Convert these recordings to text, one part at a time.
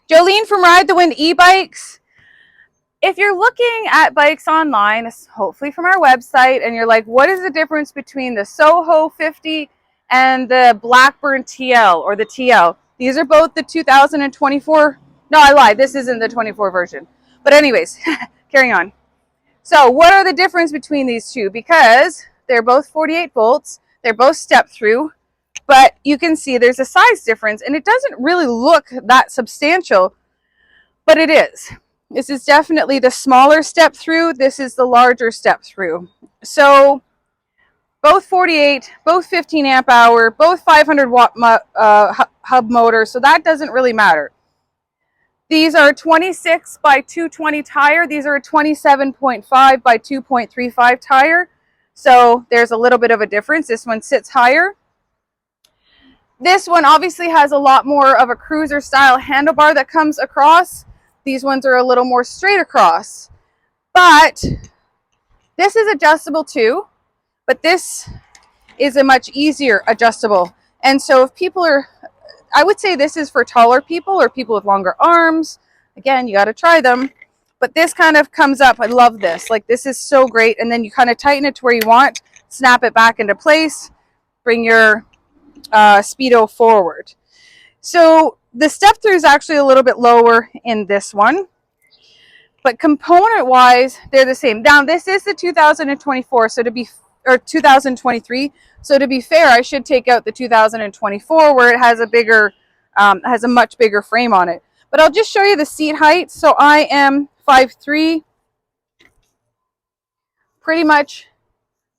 Jolene from Ride the Wind e-bikes. If you're looking at bikes online, hopefully from our website, and you're like, what is the difference between the SOHO 50 and the Blackburn TL or the TL? These are both the 2024. No, I lied. This isn't the 24 version. But anyways, carrying on. So what are the difference between these two? Because they're both 48 volts. They're both step through. But you can see there's a size difference, and it doesn't really look that substantial, but it is. This is definitely the smaller step through. This is the larger step through. So both 48, both 15 amp hour, both 500 watt hub motor. So that doesn't really matter. These are 26 by 220 tire. These are a 27.5 by 2.35 tire. So there's a little bit of a difference. This one sits higher. This one obviously has a lot more of a cruiser style handlebar that comes across. These ones are a little more straight across. But this is adjustable too, but this is a much easier adjustable. And so if people are, I would say this is for taller people or people with longer arms. Again, you got to try them. But this kind of comes up. I love this. Like, this is so great. And then you kind of tighten it to where you want, snap it back into place, bring your speedo forward. So the step through is actually a little bit lower in this one, but component wise they're the same. Now this is the 2024, so to be, or 2023, so to be fair, I should take out the 2024 where it has a bigger has a much bigger frame on it. But I'll just show you the seat height. So I am 5'3", pretty much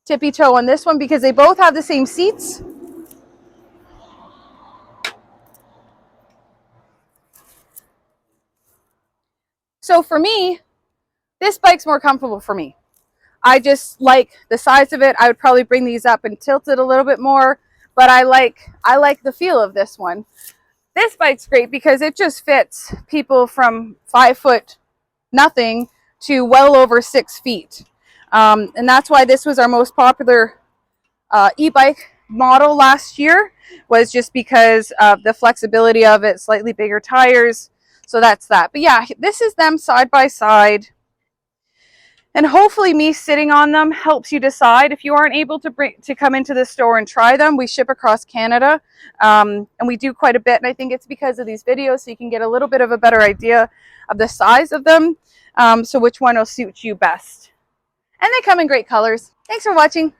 tippy toe on this one because they both have the same seats. So for me, this bike's more comfortable for me. I just like the size of it. I would probably bring these up and tilt it a little bit more, but I like the feel of this one. This bike's great because it just fits people from 5 foot nothing to well over 6 feet. And that's why this was our most popular e-bike model last year, was just because of the flexibility of it, slightly bigger tires. So that's that. But yeah, this is them side by side. And hopefully me sitting on them helps you decide. If you aren't able to come into the store and try them, we ship across Canada. And we do quite a bit. And I think it's because of these videos, so you can get a little bit of a better idea of the size of them. So which one will suit you best. And they come in great colors. Thanks for watching.